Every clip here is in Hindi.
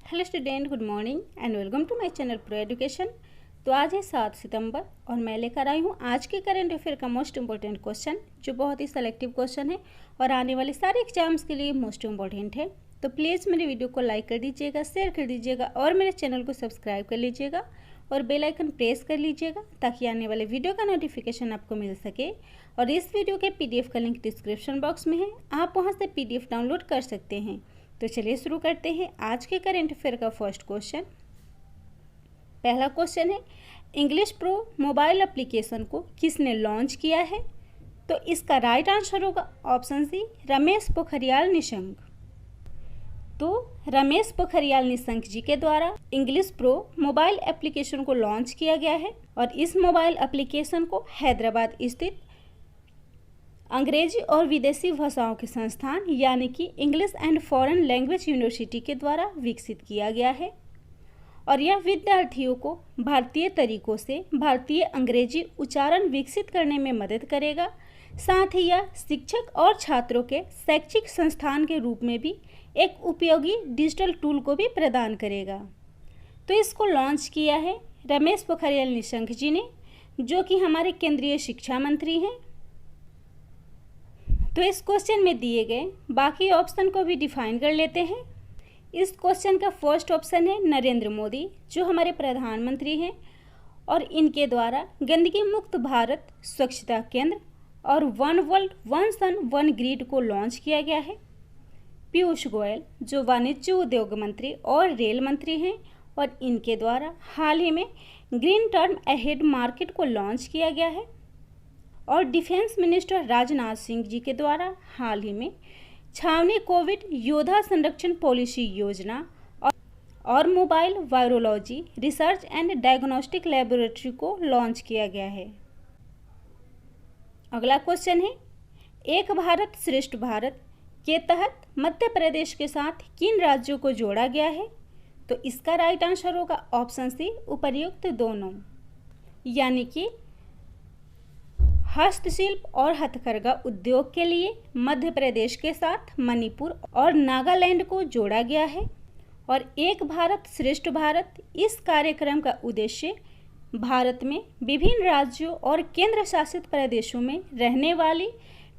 Hello student, good morning and welcome to my channel pro education. तो आज है 7 सितंबर और मैं लेकर आई हूँ आज के करंट अफेयर का मोस्ट इम्पोर्टेंट क्वेश्चन, जो बहुत ही सेलेक्टिव क्वेश्चन है और आने वाले सारे एग्जाम्स के लिए मोस्ट इम्पोर्टेंट है। तो प्लीज़ मेरे वीडियो को लाइक कर दीजिएगा, शेयर कर दीजिएगा और मेरे चैनल को सब्सक्राइब कर लीजिएगा और बेल आइकन प्रेस कर लीजिएगा ताकि आने वाले वीडियो का नोटिफिकेशन आपको मिल सके। और इस वीडियो के PDF का लिंक डिस्क्रिप्शन बॉक्स में है, आप वहाँ से PDF डाउनलोड कर सकते हैं। तो चलिए शुरू करते हैं आज के करंट अफेयर का फर्स्ट क्वेश्चन। पहला क्वेश्चन है, इंग्लिश प्रो मोबाइल एप्लीकेशन को किसने लॉन्च किया है? तो इसका राइट आंसर होगा ऑप्शन सी, रमेश पोखरियाल निशंक। तो रमेश पोखरियाल निशंक जी के द्वारा इंग्लिश प्रो मोबाइल एप्लीकेशन को लॉन्च किया गया है और इस मोबाइल एप्लीकेशन को हैदराबाद स्थित अंग्रेजी और विदेशी भाषाओं के संस्थान यानी कि English and foreign language university के द्वारा विकसित किया गया है और यह विद्यार्थियों को भारतीय तरीकों से भारतीय अंग्रेजी उच्चारण विकसित करने में मदद करेगा। साथ ही यह शिक्षक और छात्रों के शैक्षिक संस्थान के रूप में भी एक उपयोगी डिजिटल टूल को भी प्रदान करेगा। तो इसको लॉन्च किया है रमेश पोखरियाल निशंक जी ने, जो कि हमारे केंद्रीय शिक्षा मंत्री हैं। तो इस क्वेश्चन में दिए गए बाकी ऑप्शन को भी डिफाइन कर लेते हैं। इस क्वेश्चन का फर्स्ट ऑप्शन है नरेंद्र मोदी, जो हमारे प्रधानमंत्री हैं और इनके द्वारा गंदगी मुक्त भारत स्वच्छता केंद्र और one world one sun one grid को लॉन्च किया गया है। पीयूष गोयल, जो वाणिज्य उद्योग मंत्री और रेल मंत्री हैं और इनके द्वारा हाल ही में ग्रीन टर्म अहेड मार्केट को लॉन्च किया गया है। और डिफेंस मिनिस्टर राजनाथ सिंह जी के द्वारा हाल ही में छावनी कोविड योद्धा संरक्षण पॉलिसी योजना और mobile virology research and diagnostic laboratory को लॉन्च किया गया है। अगला क्वेश्चन है, एक भारत श्रेष्ठ भारत के तहत मध्य प्रदेश के साथ किन राज्यों को जोड़ा गया है? तो इसका राइट आंसर होगा ऑप्शन सी, उपर्युक्त दोनों, यानी कि हस्तशिल्प और हथकरघा उद्योग के लिए मध्य प्रदेश के साथ मणिपुर और नागालैंड को जोड़ा गया है। और एक भारत श्रेष्ठ भारत इस कार्यक्रम का उद्देश्य भारत में विभिन्न राज्यों और केंद्र शासित प्रदेशों में रहने वाली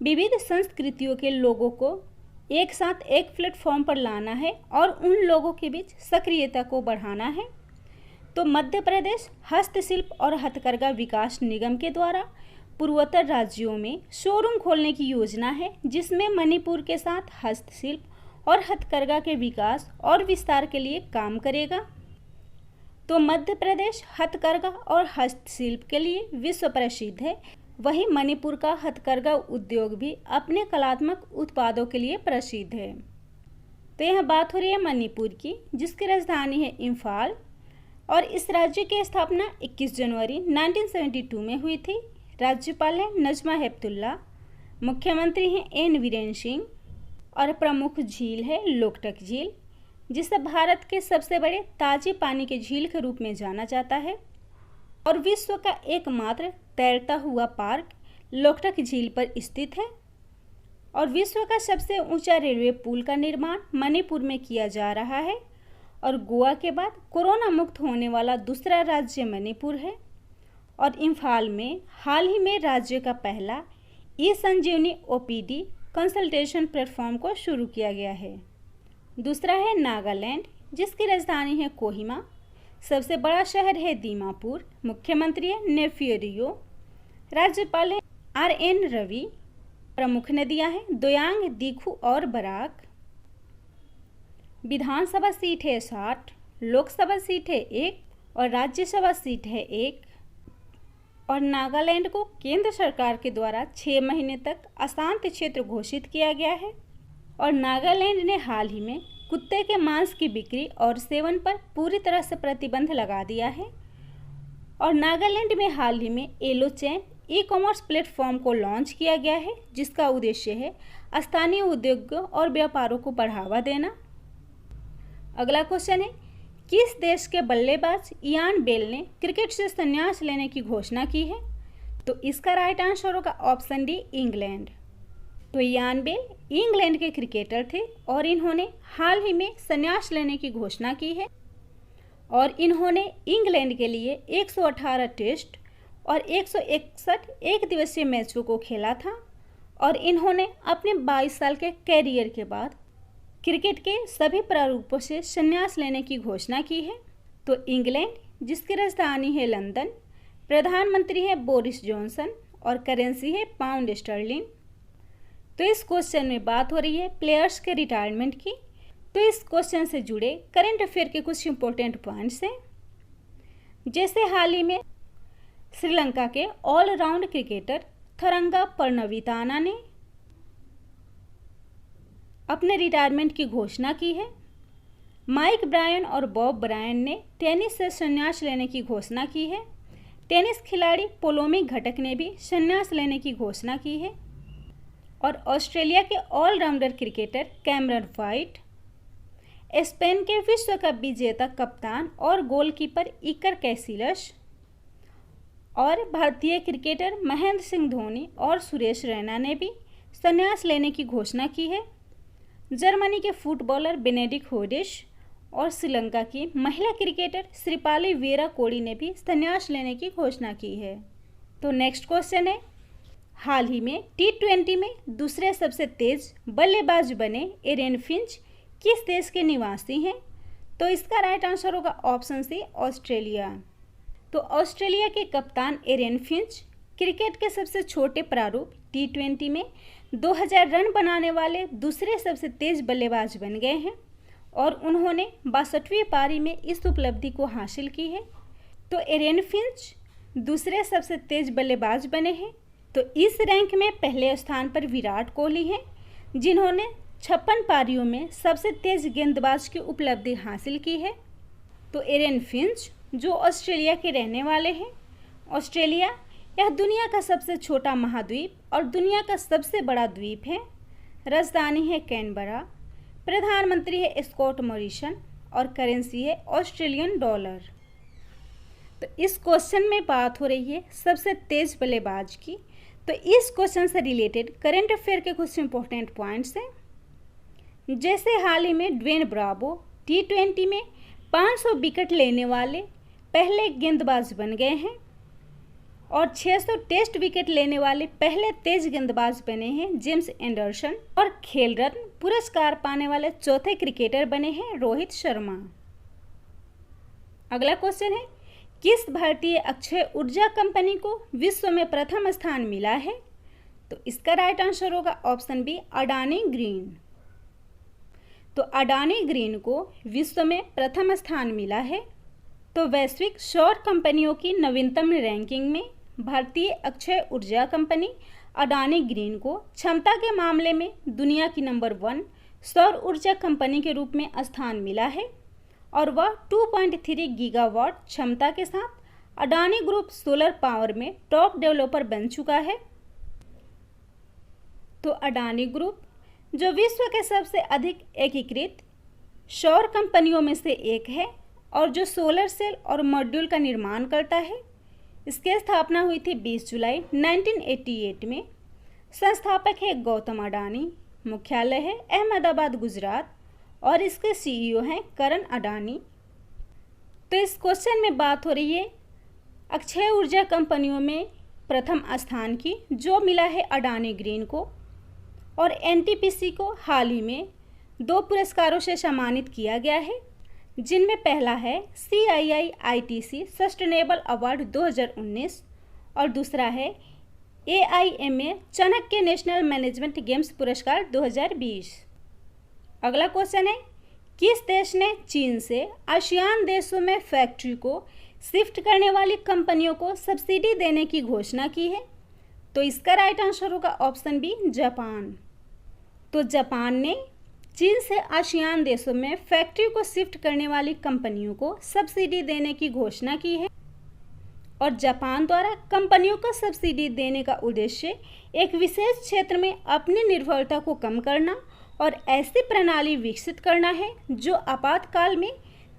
विविध संस्कृतियों के लोगों को एक साथ एक प्लेटफॉर्म पर लाना है और उन लोगों के बीच सक्रियता को बढ़ाना है। तो मध्य प्रदेश हस्तशिल्प और हथकरघा विकास निगम के द्वारा पूर्वोत्तर राज्यों में शोरूम खोलने की योजना है, जिसमें मणिपुर के साथ हस्तशिल्प और हथकरघा के विकास और विस्तार के लिए काम करेगा। तो मध्य प्रदेश हथकरघा और हस्तशिल्प के लिए विश्व प्रसिद्ध है, वहीं मणिपुर का हथकरघा उद्योग भी अपने कलात्मक उत्पादों के लिए प्रसिद्ध है। तो यह बात हो रही है मणिपुर की, जिसकी राजधानी है इम्फाल और इस राज्य की स्थापना 21 जनवरी 1972 में हुई थी। राज्यपाल है नजमा हेपतुल्ला, मुख्यमंत्री हैं एन वीरेन सिंह और प्रमुख झील है लोकटक झील, जिसे भारत के सबसे बड़े ताजे पानी के झील के रूप में जाना जाता है। और विश्व का एकमात्र तैरता हुआ पार्क लोकटक झील पर स्थित है। और विश्व का सबसे ऊंचा रेलवे पुल का निर्माण मणिपुर में किया जा रहा है और गोवा के बाद कोरोना मुक्त होने वाला दूसरा राज्य मणिपुर है। और इम्फाल में हाल ही में राज्य का पहला ई-संजीवनी OPD कंसल्टेशन प्लेटफॉर्म को शुरू किया गया है। दूसरा है नागालैंड, जिसकी राजधानी है कोहिमा, सबसे बड़ा शहर है दीमापुर, मुख्यमंत्री है नेफ्यू रियो, राज्यपाल है RN रवि, प्रमुख नदियां हैं दोयांग, दीखू और बराक। विधानसभा सीट है 60, लोकसभा सीट है 1 और राज्यसभा सीट है 1। और नागालैंड को केंद्र सरकार के द्वारा 6 महीने तक अशांत क्षेत्र घोषित किया गया है। और नागालैंड ने हाल ही में कुत्ते के मांस की बिक्री और सेवन पर पूरी तरह से प्रतिबंध लगा दिया है। और नागालैंड में हाल ही में येलो चैन ई-कॉमर्स प्लेटफॉर्म को लॉन्च किया गया है, जिसका उद्देश्य है स्थानीय उद्योगों और व्यापारों को बढ़ावा देना। अगला क्वेश्चन है, किस देश के बल्लेबाज इयान बेल ने क्रिकेट से संन्यास लेने की घोषणा की है? तो इसका राइट आंसर होगा ऑप्शन डी, इंग्लैंड। तो यान बेल इंग्लैंड के क्रिकेटर थे और इन्होंने हाल ही में संन्यास लेने की घोषणा की है और इन्होंने इंग्लैंड के लिए 118 टेस्ट और 161 एक दिवसीय मैचों को खेला था और इन्होंने अपने 22 साल के कैरियर के बाद क्रिकेट के सभी प्रारूपों से संन्यास लेने की घोषणा की है। तो इंग्लैंड, जिसकी राजधानी है लंदन, प्रधानमंत्री है बोरिस जॉनसन और करेंसी है पाउंड स्टर्लिंग। तो इस क्वेश्चन में बात हो रही है प्लेयर्स के रिटायरमेंट की। तो इस क्वेश्चन से जुड़े करंट अफेयर के कुछ इंपॉर्टेंट पॉइंट्स हैं, जैसे हाल ही में श्रीलंका के ऑलराउंड क्रिकेटर थरंगा पर्नविताना ने अपने रिटायरमेंट की घोषणा की है। माइक ब्रायन और बॉब ब्रायन ने टेनिस से संन्यास लेने की घोषणा की है। टेनिस खिलाड़ी पोलोमी घटक ने भी संन्यास लेने की घोषणा की है। और ऑस्ट्रेलिया के allrounder cricketer Cameron White, Spain के विश्व कप विजेता कप्तान और गोलकीपर इकर कैसिलस और भारतीय क्रिकेटर महेंद्र सिंह धोनी और सुरेश रैना ने भी संन्यास लेने की घोषणा की है। जर्मनी के फुटबॉलर बेनेडिक्ट होडिश और श्रीलंका की महिला क्रिकेटर श्रीपाली वेरा कोड़ी ने भी संन्यास लेने की घोषणा की है। तो नेक्स्ट क्वेश्चन है, हाल ही में T20 में दूसरे सबसे तेज बल्लेबाज बने एरन फिंच किस देश के निवासी हैं? तो इसका राइट आंसर होगा ऑप्शन सी, ऑस्ट्रेलिया। तो ऑस्ट्रेलिया के कप्तान एरन फिंच क्रिकेट के सबसे छोटे प्रारूप T20 में 2000 रन बनाने वाले दूसरे सबसे तेज बल्लेबाज बन गए हैं और उन्होंने 62वीं पारी में इस उपलब्धि को हासिल की है। तो एरन फिंच दूसरे सबसे तेज बल्लेबाज बने हैं। तो इस रैंक में पहले स्थान पर विराट कोहली हैं, जिन्होंने 56 पारियों में सबसे तेज गेंदबाज की उपलब्धि हासिल की है। तो एरन फिंच जो ऑस्ट्रेलिया के रहने वाले हैं। ऑस्ट्रेलिया यह दुनिया का सबसे छोटा महाद्वीप और दुनिया का सबसे बड़ा द्वीप है। राजधानी है कैनबरा, प्रधानमंत्री है स्कॉट मॉरिसन और करेंसी है ऑस्ट्रेलियन डॉलर। तो इस क्वेश्चन में बात हो रही है सबसे तेज बल्लेबाज की। तो इस क्वेश्चन से रिलेटेड करंट अफेयर के कुछ इंपॉर्टेंट पॉइंट्स हैं, जैसे हाल ही में ड्वेन ब्रावो T20 में 500 विकेट लेने वाले पहले गेंदबाज बन गए हैं और 600 टेस्ट विकेट लेने वाले पहले तेज गेंदबाज बने हैं जेम्स एंडरसन और खेल रत्न पुरस्कार पाने वाले चौथे क्रिकेटर बने हैं रोहित शर्मा। अगला क्वेश्चन है, किस भारतीय अक्षय ऊर्जा कंपनी को विश्व में प्रथम स्थान मिला है? तो इसका राइट आंसर होगा ऑप्शन बी, अडानी ग्रीन। तो अडानी ग्रीन को विश्व में प्रथम स्थान मिला है। तो वैश्विक सौर कंपनियों की नवीनतम रैंकिंग में भारतीय अक्षय ऊर्जा कंपनी अडानी ग्रीन को क्षमता के मामले में दुनिया की नंबर 1 सौर ऊर्जा कंपनी के रूप में स्थान मिला है और वह 2.3 गीगावाट क्षमता के साथ अडानी ग्रुप सोलर पावर में टॉप डेवलपर बन चुका है। तो अडानी ग्रुप जो विश्व के सबसे अधिक एकीकृत सौर कंपनियों में से एक है और जो सोलर सेल और मॉड्यूल का निर्माण करता है। इसकी स्थापना हुई थी 20 जुलाई 1988 में। संस्थापक है गौतम अडानी, मुख्यालय है अहमदाबाद गुजरात और इसके CEO हैं करण अडानी। तो इस क्वेश्चन में बात हो रही है अक्षय ऊर्जा कंपनियों में प्रथम स्थान की, जो मिला है अडानी ग्रीन को। और NTPC को हाल ही में 2 पुरस्कारों से सम्मानित किया गया है, जिनमें पहला है CII ITC सस्टेनेबल अवार्ड 2019 और दूसरा है AIMA Chanakya national management games पुरस्कार 2020। अगला क्वेश्चन है, किस देश ने चीन से आसियान देशों में फैक्ट्री को शिफ्ट करने वाली कंपनियों को सब्सिडी देने की घोषणा की है? तो इसका राइट आंसर होगा ऑप्शन बी, जापान। तो जापान ने चीन से आसियान देशों में फैक्ट्री को शिफ्ट करने वाली कंपनियों को सब्सिडी देने की घोषणा की है और जापान द्वारा कंपनियों को सब्सिडी देने का उद्देश्य एक विशेष क्षेत्र में अपनी निर्भरता को कम करना और ऐसी प्रणाली विकसित करना है जो आपातकाल में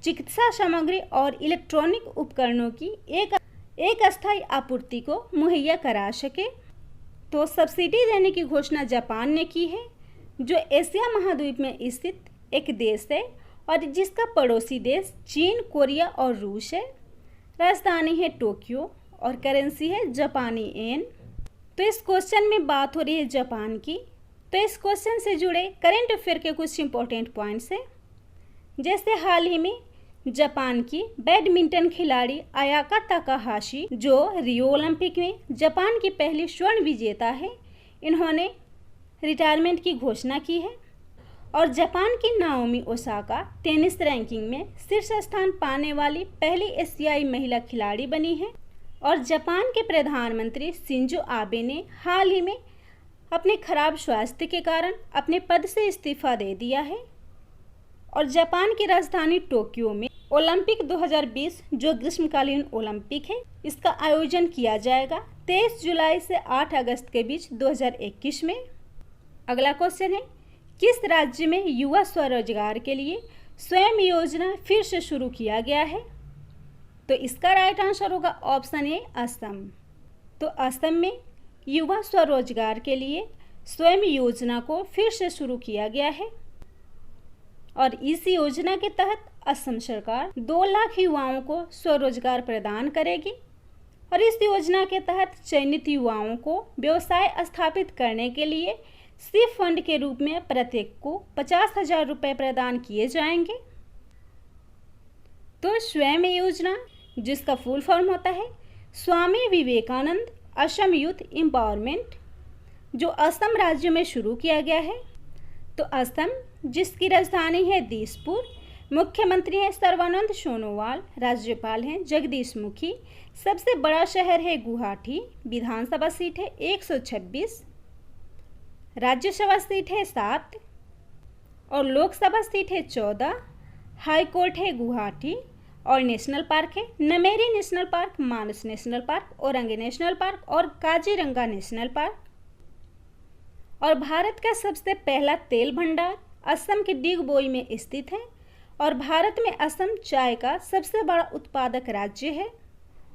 चिकित्सा सामग्री और इलेक्ट्रॉनिक उपकरणों की एक अस्थायी आपूर्ति को मुहैया करा सके। तो सब्सिडी देने की घोषणा जापान ने की है, जो एशिया महाद्वीप में स्थित एक देश है और जिसका पड़ोसी देश चीन, कोरिया और रूस है। राजधानी है टोक्यो और करेंसी है जापानी येन। तो इस क्वेश्चन में बात हो रही है जापान की। तो इस क्वेश्चन से जुड़े करंट अफेयर के कुछ इंपॉर्टेंट पॉइंट्स हैं, जैसे हाल ही में जापान की बैडमिंटन खिलाड़ी अयाका ताकाहाशी, जो रियो ओलंपिक में जापान की पहली स्वर्ण विजेता है, इन्होंने रिटायरमेंट की घोषणा की है। और जापान की नाओमी ओसाका टेनिस रैंकिंग में शीर्ष स्थान पाने वाली पहली एशियाई महिला खिलाड़ी बनी है। और जापान के प्रधानमंत्री शिंजो आबे ने हाल ही में अपने खराब स्वास्थ्य के कारण अपने पद से इस्तीफा दे दिया है। और जापान की राजधानी टोक्यो में ओलंपिक 2020, जो ग्रीष्मकालीन ओलंपिक है, इसका आयोजन किया जाएगा 23 जुलाई से 8 अगस्त के बीच 2021 में। अगला क्वेश्चन है, किस राज्य में युवा स्वरोजगार के लिए स्वयं योजना फिर से शुरू किया गया है? तो इसका राइट आंसर होगा ऑप्शन ए, असम। तो असम में युवा स्वरोजगार के लिए स्वयं योजना को फिर से शुरू किया गया है और इस योजना के तहत असम सरकार 2 लाख युवाओं को स्वरोजगार प्रदान करेगी। और इस योजना के तहत चयनित युवाओं को व्यवसाय स्थापित करने के लिए सिर्फ फंड के रूप में प्रत्येक को 50,000 रुपये प्रदान किए जाएंगे। तो स्वयं योजना, जिसका फुल फॉर्म होता है स्वामी विवेकानंद असम यूथ एम्पावरमेंट, जो असम राज्य में शुरू किया गया है। तो असम, जिसकी राजधानी है दिसपुर, मुख्यमंत्री हैं सर्बानंद सोनोवाल, राज्यपाल हैं जगदीश मुखी, सबसे बड़ा शहर है गुवाहाटी, विधानसभा सीट है 126, राज्यसभा सीट है 7 और लोकसभा सीट है 14, हाई कोर्ट है गुवाहाटी और नेशनल पार्क है Nameri national park, Manas national park, Orang national park और काजीरंगा नेशनल पार्क। और भारत का सबसे पहला तेल भंडार असम के डिगबोई में स्थित है और भारत में असम चाय का सबसे बड़ा उत्पादक राज्य है।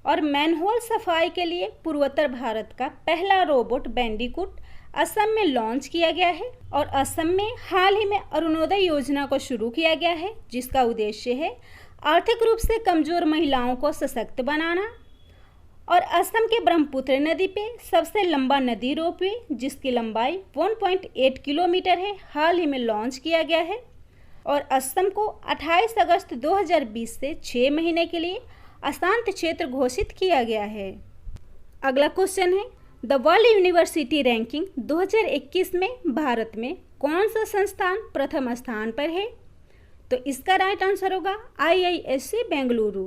और मैनहोल सफाई के लिए पूर्वोत्तर भारत का पहला रोबोट बैंडिकूट असम में लॉन्च किया गया है। और असम में हाल ही में अरुणोदय योजना को शुरू किया गया है, जिसका उद्देश्य है आर्थिक रूप से कमजोर महिलाओं को सशक्त बनाना। और असम के ब्रह्मपुत्र नदी पे सबसे लंबा नदी रोपवे, जिसकी लंबाई 1.8 किलोमीटर है, हाल ही में लॉन्च किया गया है। और असम को 28 अगस्त 2020 से 6 महीने के लिए अशांत क्षेत्र घोषित किया गया है। अगला क्वेश्चन है, द वर्ल्ड यूनिवर्सिटी रैंकिंग 2021 में भारत में कौन सा संस्थान प्रथम स्थान पर है? तो इसका राइट आंसर होगा IISc बेंगलुरु।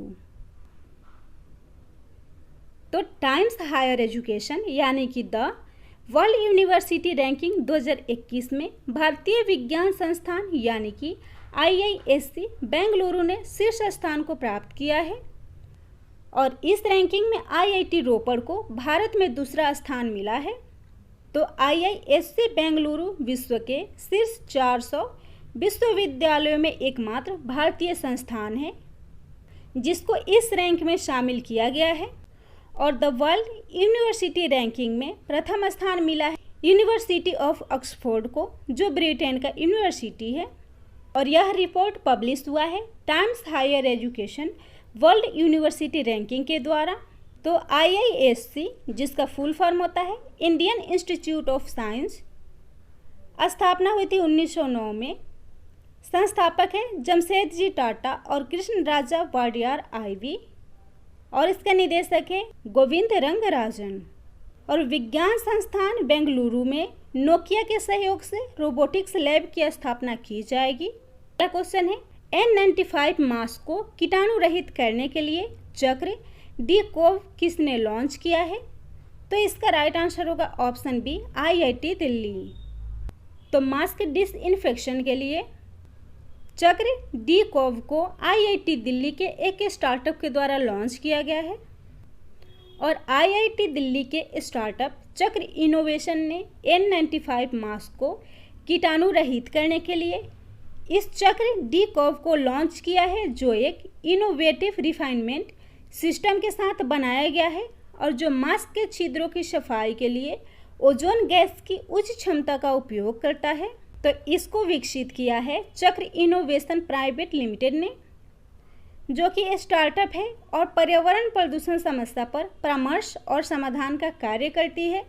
तो टाइम्स हायर एजुकेशन यानी कि द वर्ल्ड यूनिवर्सिटी रैंकिंग 2021 में भारतीय विज्ञान संस्थान यानी कि IISc बेंगलुरु ने शीर्ष स्थान को प्राप्त किया है। और इस रैंकिंग में IIT रोपड़ को भारत में दूसरा स्थान मिला है। तो IISc बेंगलुरु विश्व के शीर्ष 400 विश्वविद्यालयों में एकमात्र भारतीय संस्थान है जिसको इस रैंक में शामिल किया गया है। और द वर्ल्ड यूनिवर्सिटी रैंकिंग में प्रथम स्थान मिला है यूनिवर्सिटी ऑफ ऑक्सफोर्ड को, जो ब्रिटेन का यूनिवर्सिटी है। और यह रिपोर्ट पब्लिश हुआ है Times Higher Education World University Ranking के द्वारा। तो IISc, जिसका फुल फॉर्म होता है इंडियन इंस्टीट्यूट ऑफ साइंस, स्थापना हुई थी 1909 में। संस्थापक है जमशेदजी टाटा और कृष्ण राजा वाडियार IV और इसका निदेशक है गोविंद रंगराजन। और विज्ञान संस्थान बेंगलुरु में नोकिया के सहयोग से रोबोटिक्स लैब की स्थापना की जाएगी। अगला क्वेश्चन है, N95 मास्क को कीटाणु रहित करने के लिए चक्र D-Cov किसने लॉन्च किया है? तो इसका राइट आंसर होगा ऑप्शन बी, IIT दिल्ली। तो मास्क डिसइंफेक्शन के लिए चक्र D-Cov को IIT दिल्ली के एक स्टार्टअप के द्वारा लॉन्च किया गया है। और IIT दिल्ली के स्टार्टअप चक्र इनोवेशन ने N95 मास्क को कीटाणु रहित करने के लिए इस चक्र D-Cov को लॉन्च किया है, जो एक इनोवेटिव रिफाइनमेंट सिस्टम के साथ बनाया गया है और जो मास्क के छिद्रों की सफाई के लिए ओजोन गैस की उच्च क्षमता का उपयोग करता है। तो इसको विकसित किया है चक्र इनोवेशन प्राइवेट लिमिटेड ने, जो कि स्टार्टअप है और पर्यावरण प्रदूषण समस्या पर परामर्श और समाधान का कार्य करती है।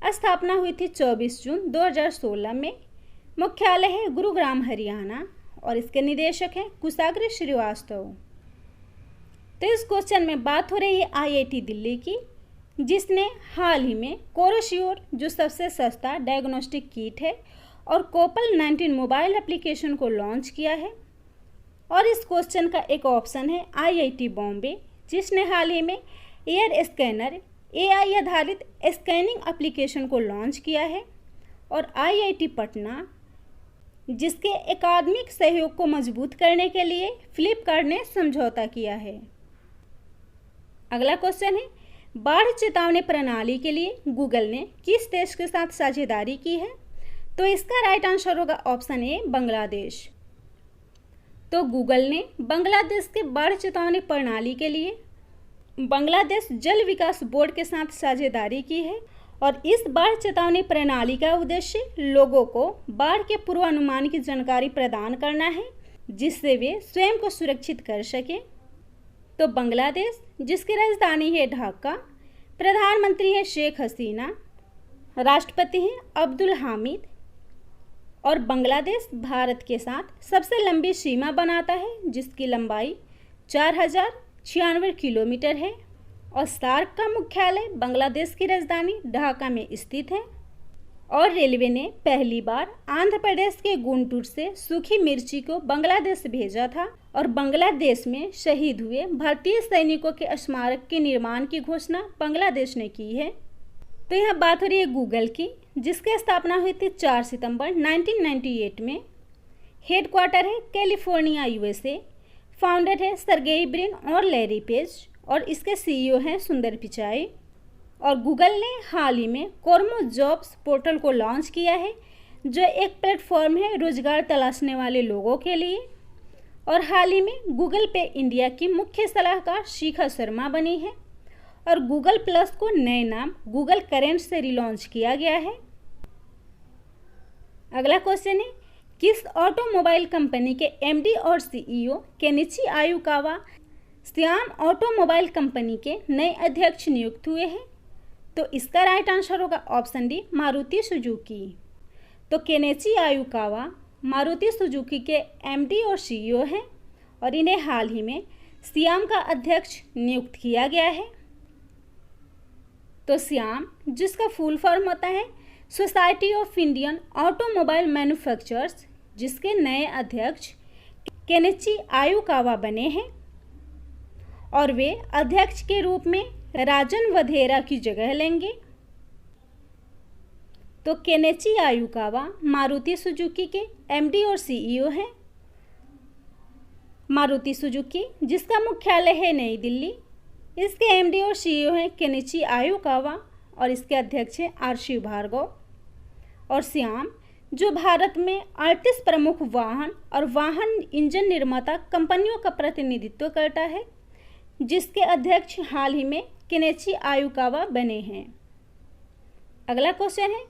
स्थापना हुई थी 24 जून 2016 में। मुख्यालय है गुरुग्राम हरियाणा और इसके निदेशक हैं कुशाग्र श्रीवास्तव। तो इस क्वेश्चन में बात हो रही है IIT दिल्ली की, जिसने हाल ही में कोरोश्योर जो सबसे सस्ता डायग्नोस्टिक किट है और कोपल 19 मोबाइल एप्लीकेशन को लॉन्च किया है। और इस क्वेश्चन का एक ऑप्शन है IIT बॉम्बे, जिसने हाल ही में एयर स्कैनर AI आधारित स्कैनिंग एप्लीकेशन को लॉन्च किया है। और IIT पटना, जिसके अकादमिक सहयोग को मजबूत करने के लिए फ्लिपकार्ट ने समझौता किया है। अगला क्वेश्चन है, बाढ़ चेतावनी प्रणाली के लिए गूगल ने किस देश के साथ साझेदारी की है? तो इसका राइट आंसर होगा ऑप्शन ए, बांग्लादेश। तो गूगल ने बांग्लादेश के बाढ़ चेतावनी प्रणाली के लिए बांग्लादेश जल विकास बोर्ड के साथ साझेदारी की है। और इस बाढ़ चेतावनी प्रणाली का उद्देश्य लोगों को बाढ़ के पूर्वानुमान की जानकारी प्रदान करना है, जिससे वे स्वयं को सुरक्षित कर सकें। तो बांग्लादेश, जिसकी राजधानी है ढाका, प्रधानमंत्री है शेख हसीना, राष्ट्रपति हैं अब्दुल हामिद, और बांग्लादेश भारत के साथ सबसे लंबी सीमा बनाता है, जिसकी लंबाई 4096 किलोमीटर है। और सार्क का मुख्यालय बांग्लादेश की राजधानी ढाका में स्थित है। और रेलवे ने पहली बार आंध्र प्रदेश के गुंटूर से सूखी मिर्ची को बांग्लादेश भेजा था। और बांग्लादेश में शहीद हुए भारतीय सैनिकों के स्मारक के निर्माण की घोषणा बांग्लादेश ने की है। तो यह बात हो रही है गूगल की, जिसकी स्थापना हुई थी 4 सितंबर 1998 में। हेडक्वार्टर है कैलिफोर्निया USA। फाउंडर है सर्गेई ब्रिन और लैरी पेज, और इसके CEO हैं सुंदर पिचाई। और गूगल ने हाल ही में कोर्मो जॉब्स पोर्टल को लॉन्च किया है, जो एक प्लेटफॉर्म है रोजगार तलाशने वाले लोगों के लिए। और हाल ही में गूगल पे इंडिया की मुख्य सलाहकार शिखा शर्मा बनी है। और गूगल प्लस को नए नाम गूगल करेंट से रिलॉन्च किया गया है। अगला क्वेश्चन है, किस ऑटोमोबाइल कंपनी के MD और CEO Kenichi Ayukawa SIAM automobile company के नए अध्यक्ष नियुक्त हुए हैं? तो इसका राइट आंसर होगा ऑप्शन डी, मारुति सुजुकी। तो केनिची आयुकावा मारुति सुजुकी के MD और CEO हैं और इन्हें हाल ही में सियाम का अध्यक्ष नियुक्त किया गया है। तो सियाम, जिसका फुल फॉर्म होता है society of Indian automobile manufacturers, जिसके नए अध्यक्ष केनिची आयुकावा बने हैं। और वे अध्यक्ष के रूप में राजन वधेरा की जगह लेंगे। तो केनिची आयुकावा मारुति सुजुकी के MD और CEO हैं। मारुति सुजुकी, जिसका मुख्यालय है नई दिल्ली, इसके MD और CEO हैं केनिची आयुकावा और इसके अध्यक्ष हैं RC भार्गव। और सियाम, जो भारत में 38 प्रमुख वाहन और वाहन इंजन निर्माता कंपनियों का प्रतिनिधित्व करता है, जिसके अध्यक्ष हाल ही में केनिची आयुकावा बने हैं। अगला क्वेश्चन है,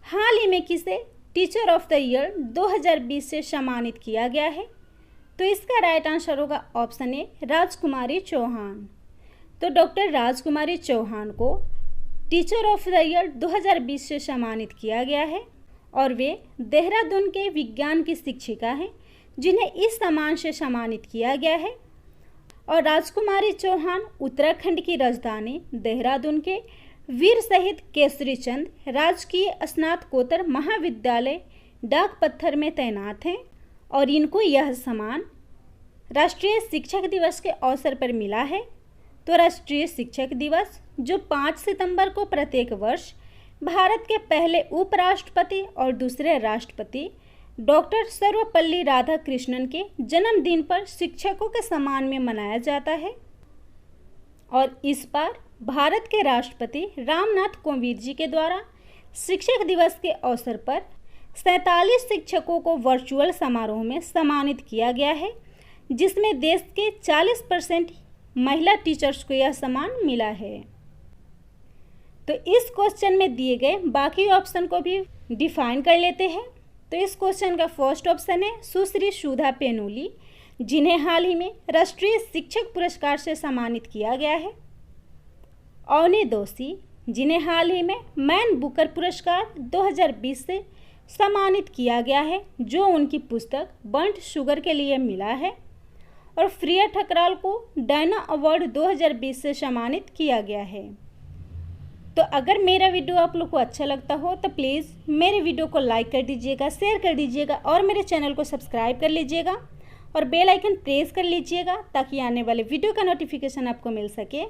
हाल ही में किसे टीचर ऑफ द ईयर 2020 से सम्मानित किया गया है? तो इसका राइट आंसर होगा ऑप्शन ए, राजकुमारी चौहान। तो डॉक्टर राजकुमारी चौहान को टीचर ऑफ द ईयर 2020 से सम्मानित किया गया है और वे देहरादून के विज्ञान की शिक्षिका हैं, जिन्हें इस सम्मान से सम्मानित किया गया है। और राजकुमारी चौहान उत्तराखंड की राजधानी देहरादून के वीर शहीद केसरी चंद राजकीय स्नातकोत्तर महाविद्यालय डाक पत्थर में तैनात हैं और इनको यह सम्मान राष्ट्रीय शिक्षक दिवस के अवसर पर मिला है। तो राष्ट्रीय शिक्षक दिवस, जो 5 सितंबर को प्रत्येक वर्ष भारत के पहले उपराष्ट्रपति और दूसरे राष्ट्रपति डॉक्टर सर्वपल्ली राधाकृष्णन के जन्मदिन पर शिक्षकों के सम्मान में मनाया जाता है। और इस बार भारत के राष्ट्रपति रामनाथ कोविंद जी के द्वारा शिक्षक दिवस के अवसर पर 47 शिक्षकों को वर्चुअल समारोह में सम्मानित किया गया है, जिसमें देश के 40% महिला टीचर्स को यह सम्मान मिला है। तो इस क्वेश्चन में दिए गए बाकी ऑप्शन को भी डिफाइन कर लेते हैं। तो इस क्वेश्चन का फर्स्ट ऑप्शन है सुश्री सुधा पेनुली, जिन्हें हाल ही में राष्ट्रीय शिक्षक पुरस्कार से सम्मानित किया गया है। अवनी दोषी, जिन्हें हाल ही में मैन बुकर पुरस्कार 2020 से सम्मानित किया गया है, जो उनकी पुस्तक बर्न्ट शुगर के लिए मिला है। और प्रिया ठकराल को डायना अवार्ड 2020 से सम्मानित किया गया है। तो अगर मेरा वीडियो आप लोग को अच्छा लगता हो तो प्लीज़ मेरे वीडियो को लाइक कर दीजिएगा, शेयर कर दीजिएगा और मेरे चैनल को सब्सक्राइब कर लीजिएगा और बेल आइकन प्रेस कर लीजिएगा ताकि आने वाले वीडियो का नोटिफिकेशन आपको मिल सके।